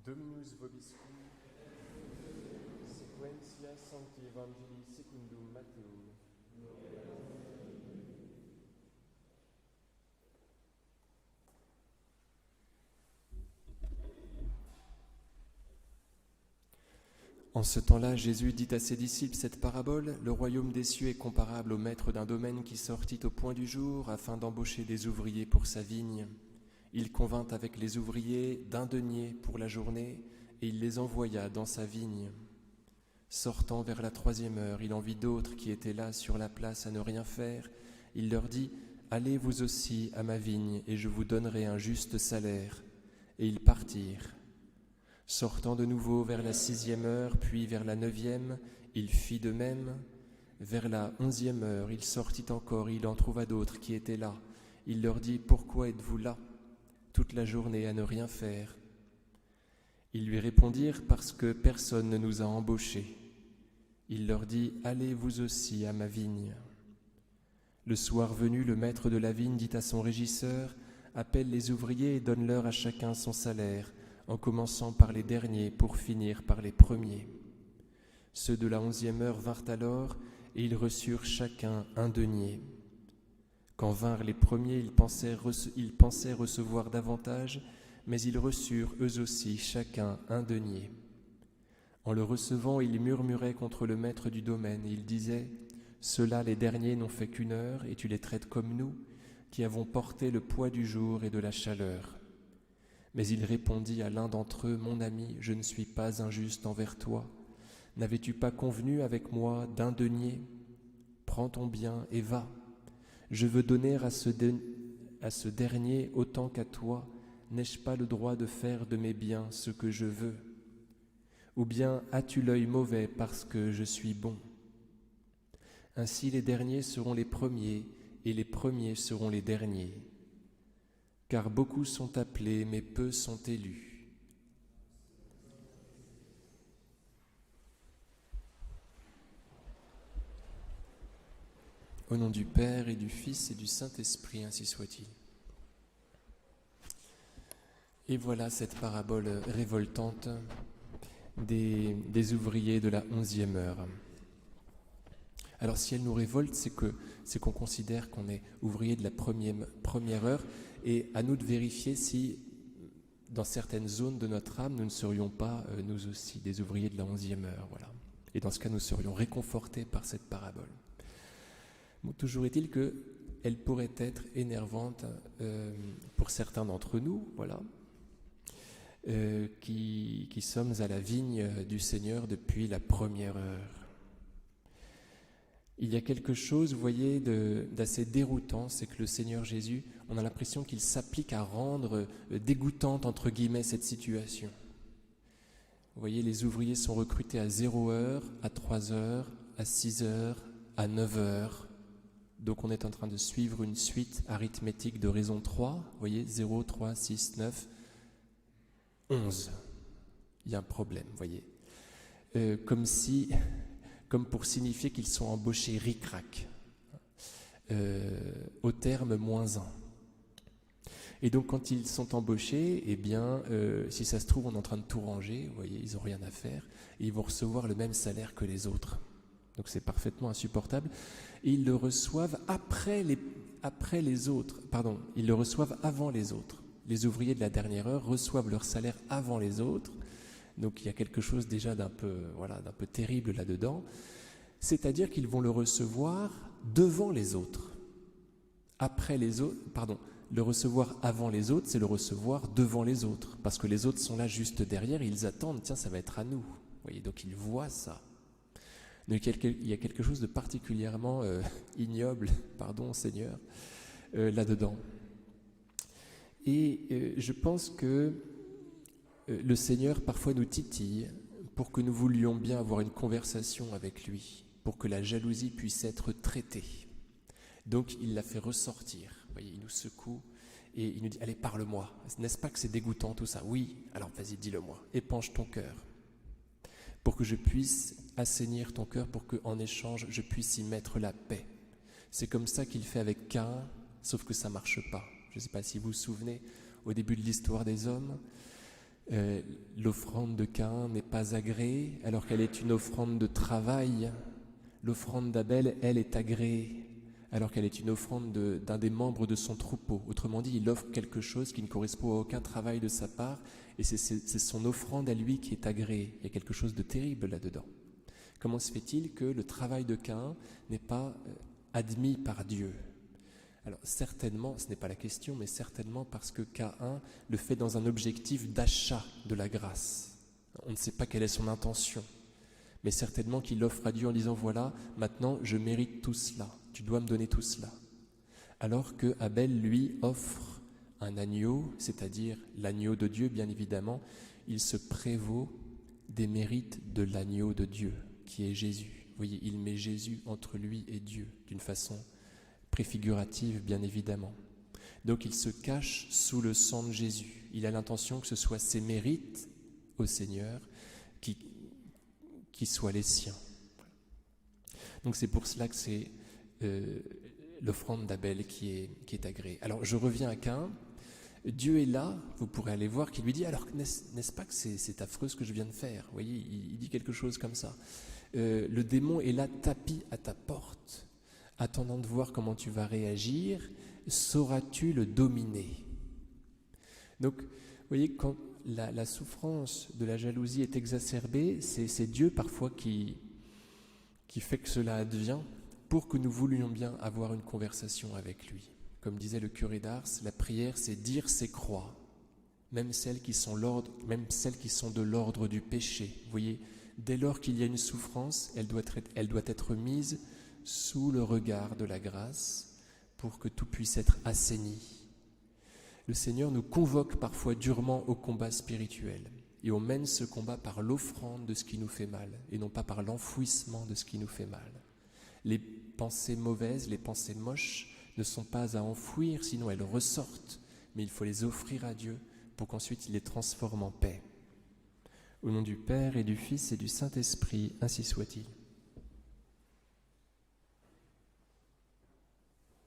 Dominus vobiscum, sequentia Sancti Evangelii secundum Mattheum. En ce temps-là, Jésus dit à ses disciples cette parabole: le royaume des cieux est comparable au maître d'un domaine qui sortit au point du jour afin d'embaucher des ouvriers pour sa vigne. Il convint avec les ouvriers d'un denier pour la journée et il les envoya dans sa vigne. Sortant vers la 3e heure, il en vit d'autres qui étaient là sur la place à ne rien faire. Il leur dit: allez vous aussi à ma vigne et je vous donnerai un juste salaire. Et ils partirent. Sortant de nouveau vers la 6e heure, puis vers la 9e, il fit de même. Vers la 11e heure, il sortit encore, il en trouva d'autres qui étaient là. Il leur dit: pourquoi êtes-vous là toute la journée à ne rien faire? Ils lui répondirent: parce que personne ne nous a embauchés. Il leur dit: allez vous aussi à ma vigne. Le soir venu, le maître de la vigne dit à son régisseur: appelle les ouvriers et donne-leur à chacun son salaire, en commençant par les derniers pour finir par les premiers. Ceux de la 11e heure vinrent alors, et ils reçurent chacun un denier. Quand vinrent les premiers, ils pensaient recevoir davantage, mais ils reçurent eux aussi chacun un denier. En le recevant, ils murmuraient contre le maître du domaine. Ils disaient: ceux-là, les derniers, n'ont fait qu'1 heure, et tu les traites comme nous, qui avons porté le poids du jour et de la chaleur. Mais il répondit à l'un d'entre eux: mon ami, je ne suis pas injuste envers toi. N'avais-tu pas convenu avec moi d'un denier? Prends ton bien et va. Je veux donner à ce dernier autant qu'à toi. N'ai-je pas le droit de faire de mes biens ce que je veux? Ou bien as-tu l'œil mauvais parce que je suis bon? Ainsi les derniers seront les premiers, et les premiers seront les derniers. Car beaucoup sont appelés, mais peu sont élus. Au nom du Père et du Fils et du Saint-Esprit, ainsi soit-il. Et voilà cette parabole révoltante des ouvriers de la 11e heure. Alors si elle nous révolte, c'est qu'on considère qu'on est ouvrier de la première heure, et à nous de vérifier si, dans certaines zones de notre âme, nous ne serions pas, nous aussi, des ouvriers de la 11e heure. Voilà. Et dans ce cas, nous serions réconfortés par cette parabole. Bon, toujours est-il qu'elle pourrait être énervante pour certains d'entre nous, voilà, qui sommes à la vigne du Seigneur depuis la première heure. Il y a quelque chose, vous voyez, d'assez déroutant, c'est que le Seigneur Jésus, on a l'impression qu'il s'applique à rendre dégoûtante, entre guillemets, cette situation. Vous voyez, les ouvriers sont recrutés à 0 heure, à 3 heures, à 6 heures, à 9 heures. Donc on est en train de suivre une suite arithmétique de raison 3. Vous voyez, 0, 3, 6, 9, 11. Il y a un problème, vous voyez. Comme pour signifier qu'ils sont embauchés ric-rac, au terme -1. Et donc quand ils sont embauchés, eh bien, si ça se trouve, on est en train de tout ranger, vous voyez, ils n'ont rien à faire, et ils vont recevoir le même salaire que les autres. Donc c'est parfaitement insupportable. Et ils le reçoivent ils le reçoivent avant les autres. Les ouvriers de la dernière heure reçoivent leur salaire avant les autres. Donc il y a quelque chose déjà d'un peu terrible là-dedans. C'est-à-dire qu'ils vont le recevoir devant les autres. Le recevoir avant les autres, c'est le recevoir devant les autres. Parce que les autres sont là juste derrière et ils attendent, tiens, ça va être à nous. Vous voyez, donc ils voient ça. Donc il y a quelque chose de particulièrement ignoble, pardon Seigneur, là-dedans. Et je pense que le Seigneur parfois nous titille pour que nous voulions bien avoir une conversation avec lui, pour que la jalousie puisse être traitée. Donc il la fait ressortir, vous voyez, il nous secoue et il nous dit: allez, parle-moi, n'est-ce pas que c'est dégoûtant tout ça? Oui, alors vas-y, dis-le-moi, épanche ton cœur, pour que je puisse assainir ton cœur, pour qu'en échange je puisse y mettre la paix. C'est comme ça qu'il fait avec Caïn, sauf que ça ne marche pas. Je ne sais pas si vous vous souvenez, au début de l'histoire des hommes, L'offrande de Caïn n'est pas agréée alors qu'elle est une offrande de travail. L'offrande d'Abel, elle, est agréée alors qu'elle est une offrande d'un des membres de son troupeau. Autrement dit, il offre quelque chose qui ne correspond à aucun travail de sa part, et c'est son offrande à lui qui est agréée. Il y a quelque chose de terrible là-dedans. Comment se fait-il que le travail de Caïn n'est pas admis par Dieu ? Alors certainement, ce n'est pas la question, mais certainement parce que Caïn le fait dans un objectif d'achat de la grâce. On ne sait pas quelle est son intention, mais certainement qu'il offre à Dieu en disant « Voilà, maintenant je mérite tout cela, tu dois me donner tout cela ». Alors que Abel, lui, offre un agneau, c'est-à-dire l'agneau de Dieu, bien évidemment, il se prévaut des mérites de l'agneau de Dieu, qui est Jésus. Vous voyez, il met Jésus entre lui et Dieu, d'une façon préfigurative, bien évidemment. Donc il se cache sous le sang de Jésus. Il a l'intention que ce soit ses mérites au Seigneur qui soient les siens. Donc c'est pour cela que c'est l'offrande d'Abel qui est agréée. Alors je reviens à Caïn. Dieu est là, vous pourrez aller voir, qui lui dit « Alors n'est-ce pas que c'est affreux ce que je viens de faire ?» Vous voyez, il dit quelque chose comme ça. Le démon est là, tapis à ta porte, attendant de voir comment tu vas réagir. Sauras-tu le dominer ? Donc, vous voyez, quand la souffrance de la jalousie est exacerbée, c'est Dieu parfois qui fait que cela advient pour que nous voulions bien avoir une conversation avec lui. Comme disait le curé d'Ars, la prière, c'est dire ses croix, même celles qui sont de l'ordre du péché. Vous voyez, dès lors qu'il y a une souffrance, elle doit être mise sous le regard de la grâce pour que tout puisse être assaini. Le Seigneur nous convoque parfois durement au combat spirituel et on mène ce combat par l'offrande de ce qui nous fait mal et non pas par l'enfouissement de ce qui nous fait mal. Les pensées mauvaises, les pensées moches ne sont pas à enfouir, sinon elles ressortent, mais il faut les offrir à Dieu pour qu'ensuite il les transforme en paix. Au nom du Père et du Fils et du Saint-Esprit, ainsi soit-il.